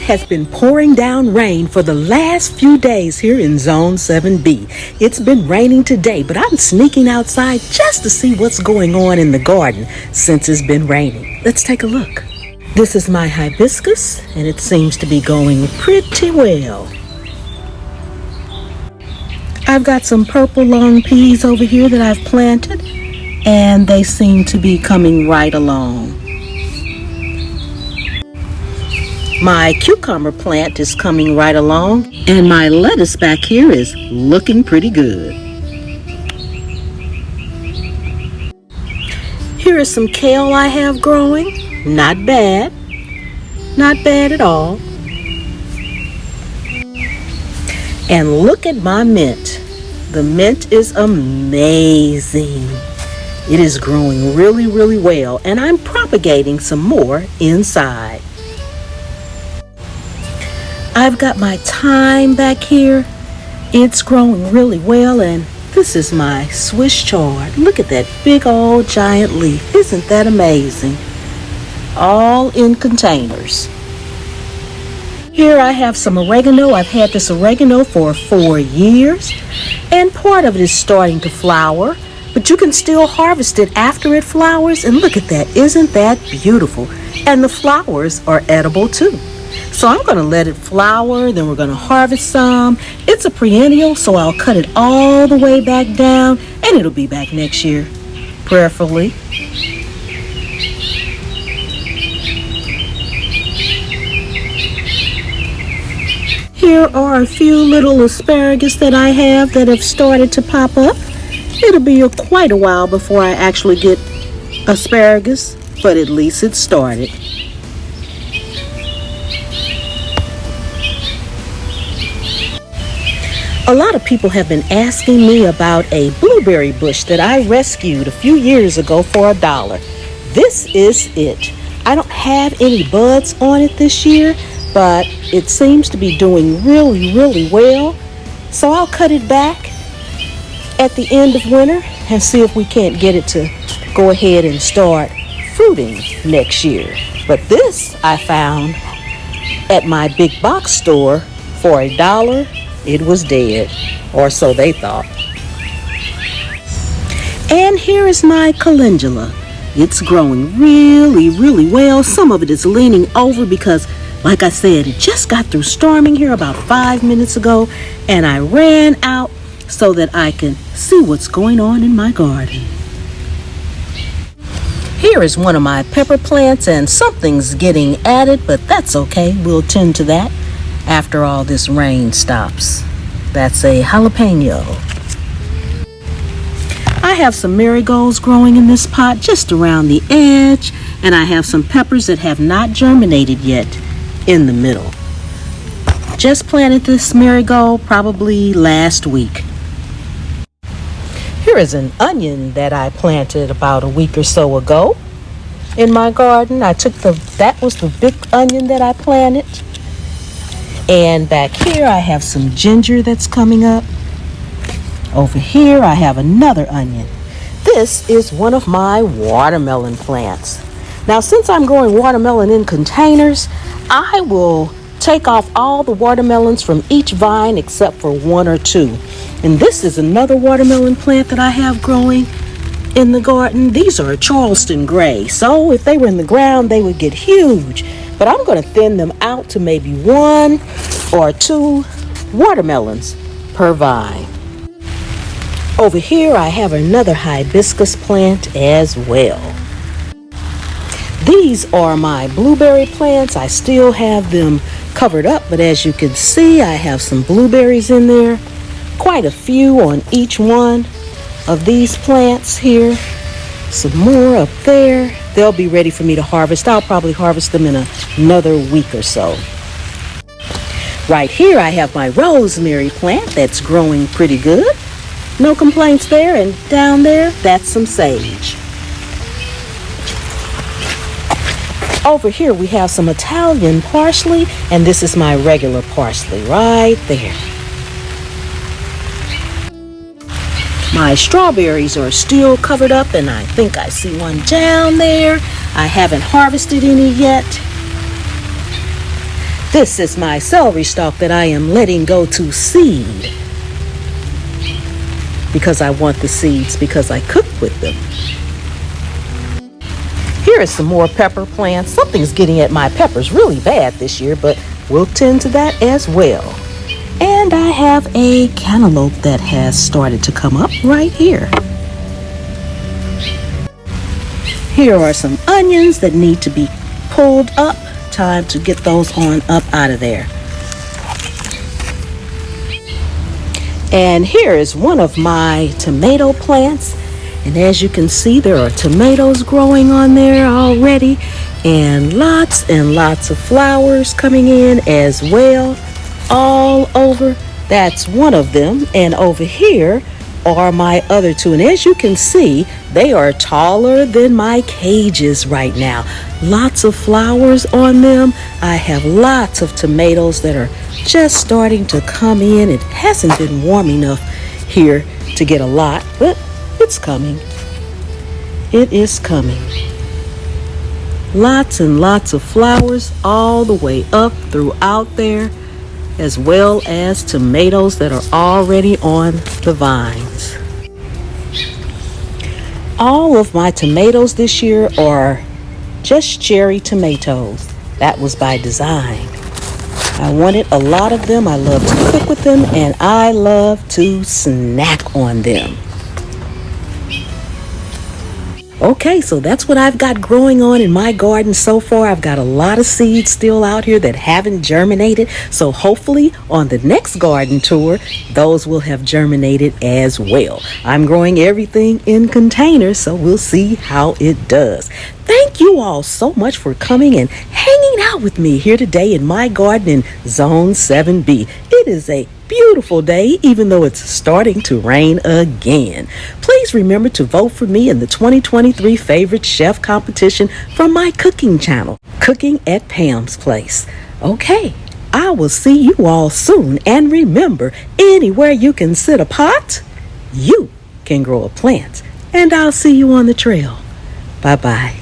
It has been pouring down rain for the last few days here in Zone 7B. It's been raining today, but I'm sneaking outside just to see what's going on in the garden since it's been raining. Let's take a look. This is my hibiscus, and it seems to be going pretty well. I've got some purple long peas over here that I've planted, and they seem to be coming right along. My cucumber plant is coming right along, and my lettuce back here is looking pretty good. Here is some kale I have growing. Not bad. Not bad at all. And look at my mint. The mint is amazing. It is growing really, really well, and I'm propagating some more inside. I've got my thyme back here. It's growing really well, and this is my Swiss chard. Look at that big old giant leaf. Isn't that amazing? All in containers. Here I have some oregano. I've had this oregano for 4 years, and part of it is starting to flower, but you can still harvest it after it flowers, and look at that. Isn't that beautiful? And the flowers are edible too. So I'm going to let it flower, then we're going to harvest some. It's a perennial, so I'll cut it all the way back down, and it'll be back next year, prayerfully. Here are a few little asparagus that I have that have started to pop up. It'll be quite a while before I actually get asparagus, but at least it started. A lot of people have been asking me about a blueberry bush that I rescued a few years ago for $1. This is it. I don't have any buds on it this year, but it seems to be doing really, really well. So I'll cut it back at the end of winter and see if we can't get it to go ahead and start fruiting next year. But this I found at my big box store for $1. It was dead, or so they thought. And here is my calendula. It's growing really, really well. Some of it is leaning over because, like I said, it just got through storming here about 5 minutes ago, and I ran out so that I can see what's going on in my garden. Here is one of my pepper plants, and something's getting at it, but that's okay. We'll tend to that after all this rain stops. That's a jalapeno. I have some marigolds growing in this pot just around the edge, and I have some peppers that have not germinated yet in the middle. Just planted this marigold probably last week. Here is an onion that I planted about a week or so ago in my garden. That was the big onion that I planted. And back here I have some ginger that's coming up. Over here I have another onion. This is one of my watermelon plants. Now, since I'm growing watermelon in containers, I will take off all the watermelons from each vine except for 1 or 2. And this is another watermelon plant that I have growing in the garden. These are a Charleston gray, so if they were in the ground they would get huge. But I'm going to thin them out to maybe 1 or 2 watermelons per vine. Over here I have another hibiscus plant as well. These are my blueberry plants. I still have them covered up, but as you can see, I have some blueberries in there. Quite a few on each one of these plants here. Some more up there. They'll be ready for me to harvest. I'll probably harvest them in another week or so. Right here I have my rosemary plant that's growing pretty good. No complaints there. And down there, that's some sage. Over here we have some Italian parsley, and this is my regular parsley right there. My strawberries are still covered up, and I think I see one down there. I haven't harvested any yet. This is my celery stalk that I am letting go to seed because I want the seeds because I cook with them. Here is some more pepper plants. Something's getting at my peppers really bad this year, but we'll tend to that as well. And I have a cantaloupe that has started to come up right here. Here are some onions that need to be pulled up. Time to get those on up out of there. And here is one of my tomato plants. And as you can see, there are tomatoes growing on there already, and lots of flowers coming in as well, all over. That's one of them. And over here are my other two. And as you can see, they are taller than my cages right now. Lots of flowers on them. I have lots of tomatoes that are just starting to come in. It hasn't been warm enough here to get a lot, but it's coming. It is coming. Lots and lots of flowers all the way up throughout there, as well as tomatoes that are already on the vines. All of my tomatoes this year are just cherry tomatoes. That was by design. I wanted a lot of them. I love to cook with them, and I love to snack on them. Okay, so that's what I've got growing on in my garden so far. I've got a lot of seeds still out here that haven't germinated. So hopefully on the next garden tour, those will have germinated as well. I'm growing everything in containers, so we'll see how it does. Thank you all so much for coming and hanging out with me here today in my garden in Zone 7B. It is a beautiful day, even though it's starting to rain again. Please remember to vote for me in the 2023 Favorite Chef competition from my cooking channel, Cooking at Pam's Place. Okay, I will see you all soon. And remember, anywhere you can sit a pot, you can grow a plant. And I'll see you on the trail. Bye-bye.